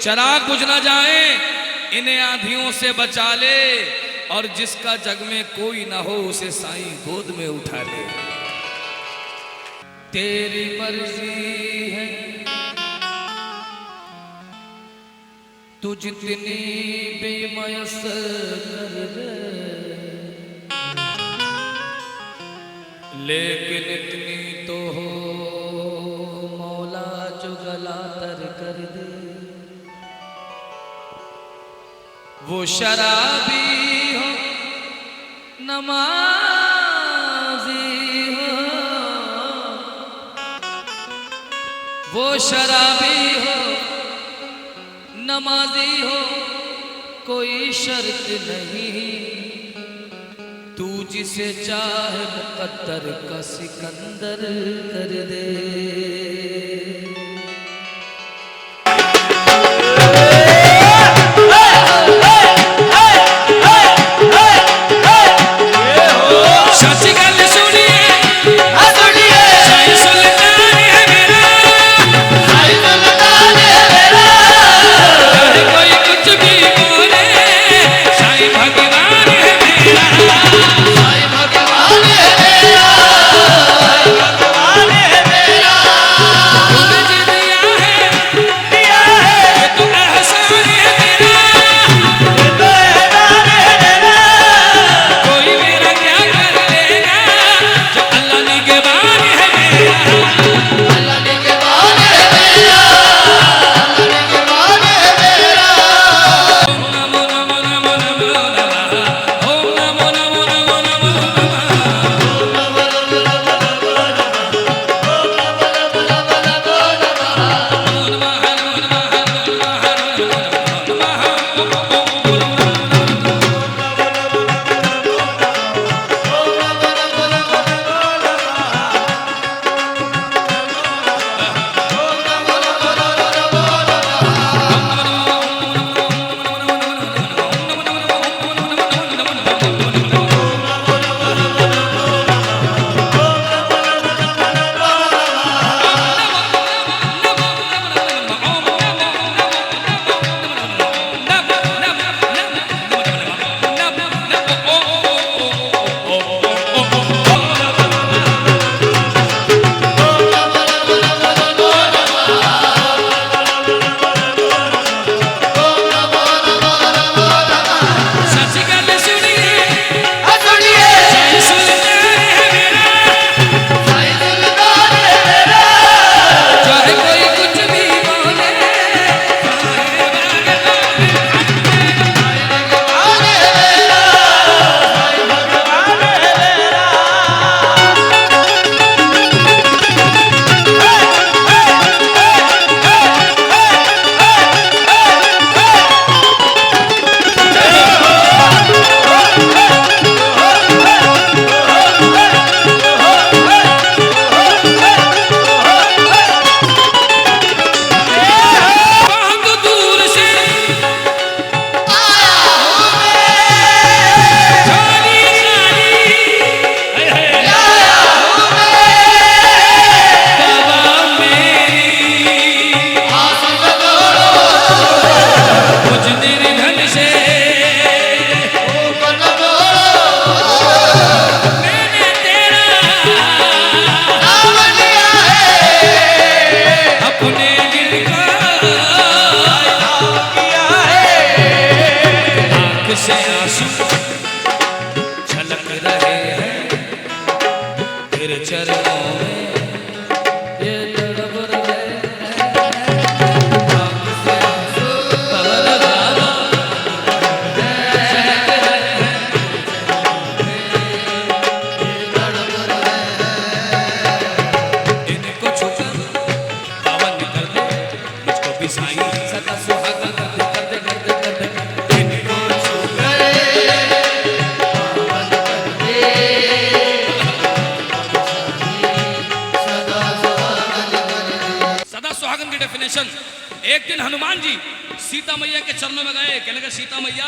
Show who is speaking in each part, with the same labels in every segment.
Speaker 1: चराग बुझ ना जाए, इन्हें आंधियों से बचा ले, और जिसका जग में कोई ना हो उसे साईं गोद में उठा ले। तेरी मर्जी है तू जितनी बेमयसर कर दे, लेकिन इतनी तो हो मौला जो गला तर कर दे। वो शराबी हो नमाजी हो, वो शराबी हो नमाजी हो, कोई शर्त नहीं, तू जिसे चाहे मुकद्दर का सिकंदर कर दे।
Speaker 2: एक दिन हनुमान जी सीता मैया के चरणों में गए, कहने लगे सीता मैया,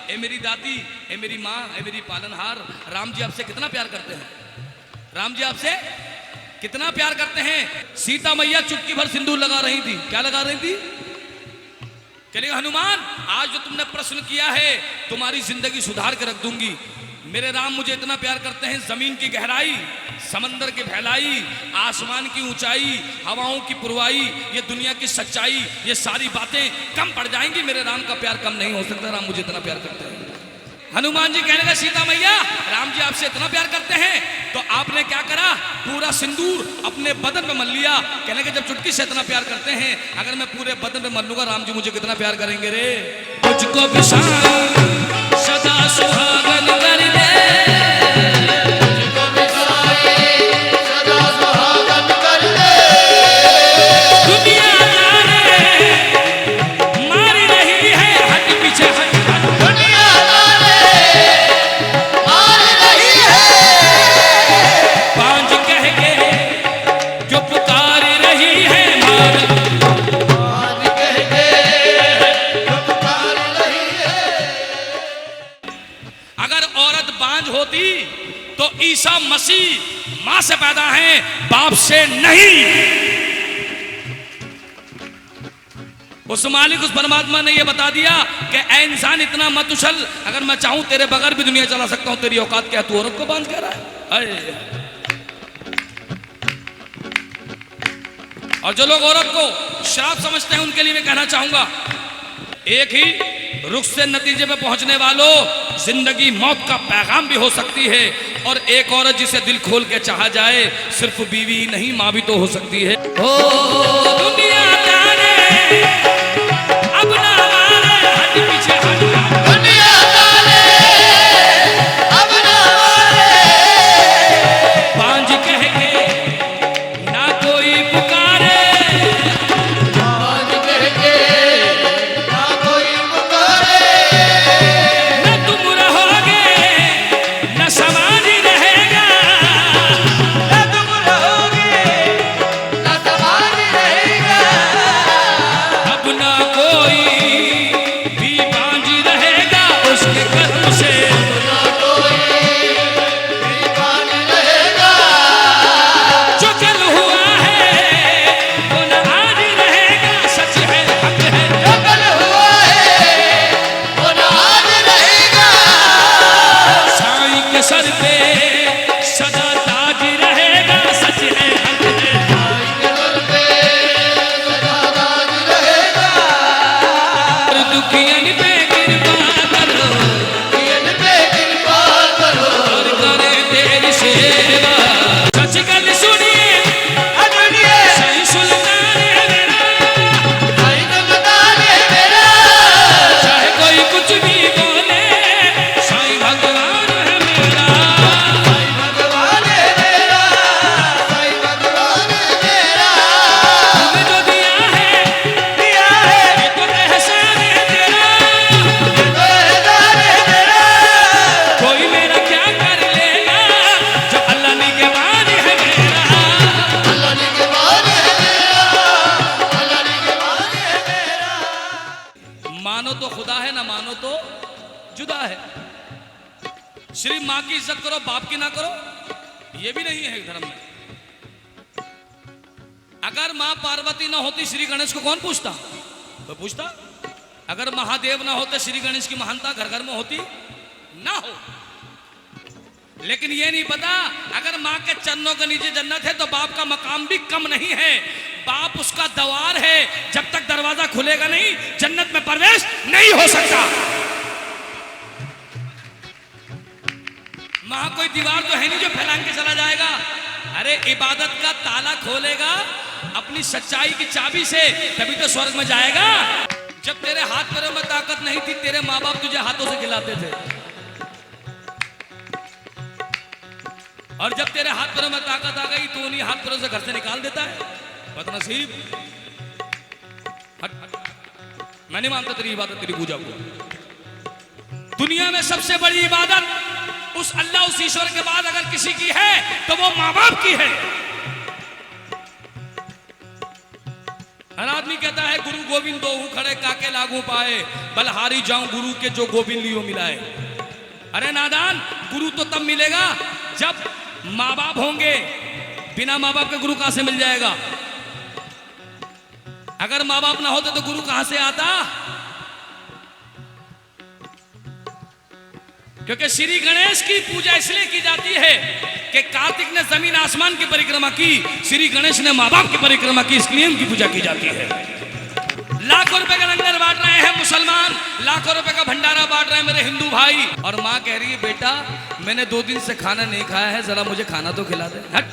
Speaker 2: ए मेरी दादी, ए मेरी माँ, ए मेरी पालनहार, राम जी आपसे कितना प्यार करते हैं, राम जी आपसे कितना प्यार करते हैं। सीता मैया चुटकी भर सिंदूर लगा रही थी। क्या लगा रही थी? कहने हनुमान आज जो तुमने प्रश्न किया है तुम्हारी जिंदगी सुधार के रख दूंगी। मेरे राम मुझे इतना प्यार करते हैं, जमीन की गहराई, समंदर की फैलाई, आसमान की ऊंचाई, हवाओं की पुरवाई, ये दुनिया की सच्चाई, ये सारी बातें कम पड़ जाएंगी, मेरे राम का प्यार कम नहीं हो सकता। राम मुझे इतना प्यार करते हैं। हनुमान जी कहने लगे सीता मैया राम जी आपसे इतना प्यार करते हैं तो आपने क्या करा, पूरा सिंदूर अपने बदन पे मल लिया। कहने लगे जब चुटकी से इतना प्यार करते हैं अगर मैं पूरे बदन पे मल लूंगा राम जी मुझे कितना प्यार करेंगे रे। मुझको सदा सुहागन कर दे, दुनिया मारी रही है हट पीछे हट, दुनिया मारी रही है, पांच कह के जो पुकार रही है मान कह के जो पुकार रही है। अगर औरत बांझ होती तो ईसा मसीह मां से पैदा है, बाप से नहीं। उस मालिक उस परमात्मा ने यह बता दिया कि ऐ इंसान इतना मत उछल, अगर मैं चाहूं तेरे बगैर भी दुनिया चला सकता हूं, तेरी औकात क्या, तू औरत को बांध कह रहा है। और जो लोग औरत को श्राप समझते हैं उनके लिए मैं कहना चाहूंगा, एक ही रुख से नतीजे पे पहुंचने वालों, जिंदगी मौत का पैगाम भी हो सकती है। और एक औरत जिसे दिल खोल के चाहा जाए सिर्फ बीवी नहीं मां भी तो हो सकती है। ओ दुनिया जाने अब ना मारे हट पीछे हट, दुनिया जाने अब ना मारे, बांझ कह के ना कोई पुकारे, बांझ कह के ना कोई पुकारे, न तुम रहोगे न समाज रहेगा, न तुम रहोगे न समाज रहेगा, अब ना कोई भी बांझ रहेगा उसके कर्म से, ना कोई भी बांझ रहेगा, जो कल हुआ है वो न आज रहेगा, सच है हक है, जो कल हुआ है वो न आज रहेगा, साईं के सर पे सदा ताज रहेगा, सच है हक है, साईं के सर पे सदा ताज रहेगा, और दुखियन पे कृपा करो, दुखियन पे कृपा करो, और करे तेरी सेवा, सच गल सुनिए सुनिए, साईं सुल्तान है मेरा, साईं सुल्तान है मेरा, चाहे कोई कुछ भी बोले साईं भगवान है मेरा, साईं भगवान है मेरा, साईं भगवान है मेरा, तुमने जो दिया है ये तो एहसान है तेरा, ये तो एहसान है तेरा, कोई मेरा क्या कर लेगा जो अल्लाह निगहबान है मेरा, अल्लाह निगहबान है मेरा, अल्लाह निगहबान है मेरा। मानो तो खुदा है ना मानो तो जुदा है। सिर्फ माँ की इज्जत करो बाप की ना करो, ये भी नहीं है धर्म में। अगर माँ पार्वती ना होती श्री गणेश को कौन पूछता, तो पूछता। अगर महादेव ना होते श्री गणेश की महानता घर घर में होती ना हो। लेकिन ये नहीं पता अगर माँ के चरणों के नीचे जन्नत है तो बाप का मकाम भी कम नहीं है। बाप उसका द्वार है, जब तक दरवाजा खुलेगा नहीं जन्नत में प्रवेश नहीं हो सकता। माँ कोई दीवार तो है नहीं जो फैलान के चला जाएगा। अरे इबादत का ताला खोलेगा अपनी सच्चाई की चाबी से, तभी तो स्वर्ग में जाएगा। जब तेरे हाथ पैरों में ताकत नहीं थी तेरे माँ बाप तुझे हाथों से खिलाते थे, और जब तेरे हाथ पैरों में ताकत आ गई तो उन्हीं हाथ पैरों से घर से निकाल देता है। बदनसीब, हट हट, मैं नहीं मानता तेरी इबादत तेरी पूजा को। दुनिया में सबसे बड़ी इबादत उस अल्लाह उस ईश्वर के बाद अगर किसी की है तो वो माँ बाप की है। हर आदमी कहता है गुरु गोविंद दोहु खड़े काके लागू पाए, बलहारी जाऊं गुरु के जो गोविंद लियो मिलाए। अरे नादान, गुरु तो तब मिलेगा जब माँ बाप होंगे। बिना माँ बाप के गुरु कहां से मिल जाएगा? अगर माँ बाप ना होते तो गुरु कहां से आता? क्योंकि श्री गणेश की पूजा इसलिए की जाती है कि कार्तिक ने जमीन आसमान की परिक्रमा की, श्री गणेश ने माँ बाप की परिक्रमा की, इसलिए इनकी पूजा की जाती है। लाखों रुपए का लंगर बांट रहे हैं मुसलमान, लाखों रुपए का भंडारा बांट रहे हैं मेरे हिंदू भाई, और माँ कह रही है बेटा मैंने 2 दिन से खाना नहीं खाया है, जरा मुझे खाना तो खिला दे। हट,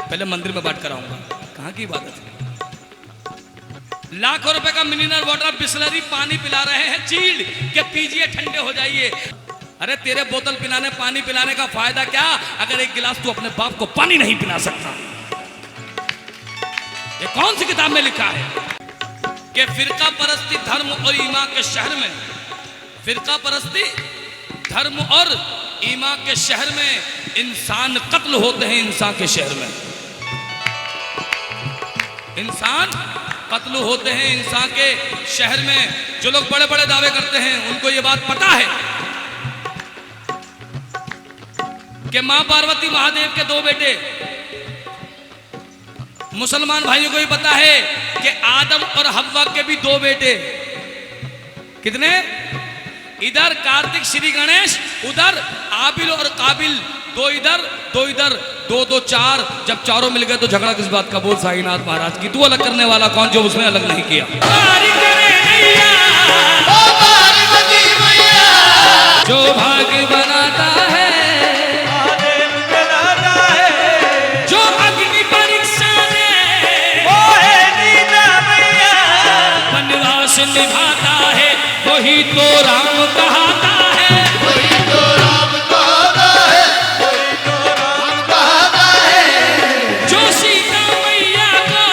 Speaker 2: पहले मंदिर में बांट कर आऊंगा। कहाँ की इबादत है? लाखों रुपए का मिनरल वाटर बिस्लरी पानी पिला रहे हैं चील्ड के पीजिए ठंडे हो जाइए। अरे तेरे बोतल पिलाने पानी पिलाने का फायदा क्या अगर एक गिलास तू अपने बाप को पानी नहीं पिला सकता? ये कौन सी किताब में लिखा है कि फिरका परस्ती धर्म और ईमान के शहर में, फिरका परस्ती धर्म और ईमान के शहर में इंसान कत्ल होते हैं, इंसान के शहर में इंसान कत्ल होते हैं, इंसान के शहर में। जो लोग बड़े बड़े दावे करते हैं उनको ये बात पता है कि मां पार्वती महादेव के 2 बेटे, मुसलमान भाइयों को भी पता है कि आदम और हव्वा के भी 2 बेटे। कितने? इधर कार्तिक श्री गणेश, उधर आबिल और काबिल, 2 इधर 2 इधर, 2 2 4। जब चारों मिल गए तो झगड़ा किस बात का? बोल साईनाथ महाराज की। तू अलग करने वाला कौन जो उसने अलग नहीं किया? जो भाग्य बनाता है, जो अग्नि परीक्षा में वनवास निभाता है, वही तो राम कहता है,
Speaker 3: वही तो राम कहता है, वही तो राम कहता है।
Speaker 2: जो सीता मैया को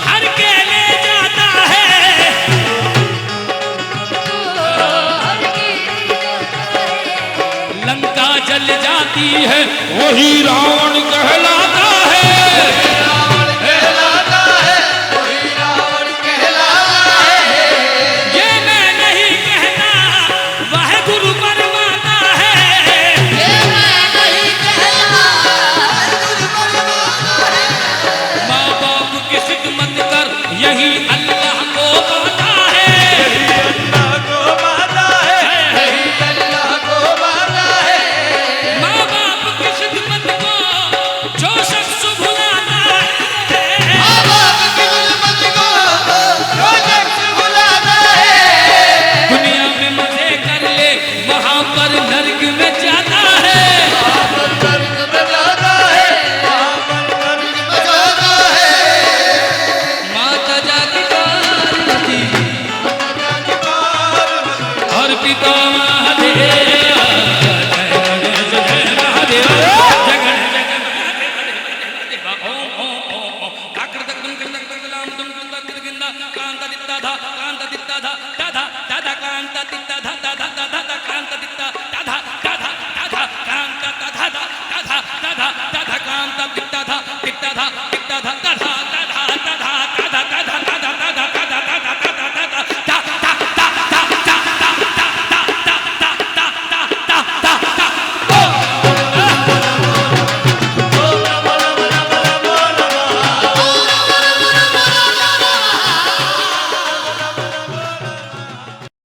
Speaker 2: हर के ले जाता है, लंका जल जाती है, वही रावण कहलाता है।
Speaker 3: रावण कहलाता है, वही रावण कहलाता है।
Speaker 2: ये मैं नहीं कहता, वह गुरु परमाता है।
Speaker 3: ये मैं नहीं कहता, गुरु परमाता है।
Speaker 2: माँ बाप की खिदमत कर, यही अल्लाह को पाता है।
Speaker 3: अल्लाह को माता है, यही अल्लाह को माता है।
Speaker 2: माँ बाप की खिदमत को जो शख्स भुलाता है,
Speaker 3: माँ बाप की खिदमत को जो शख्स भुलाता है,
Speaker 2: दुनिया में मजे कर ले, वहाँ पर नर्क में जाता है।
Speaker 3: वहाँ पर नर्क में जाता है, वहाँ पर नर्क में जाता है।
Speaker 2: माता जाति पार्वती और पिता महादेव, जय गणेश जय महादेव, जय गणेश जय महादेव। ओम ओम ओम ओम। काकृतक दुम कृतक तक लाम दुम कृतक कृतगिंदा, कांता दित्ता धा, कांता दित्ता धा,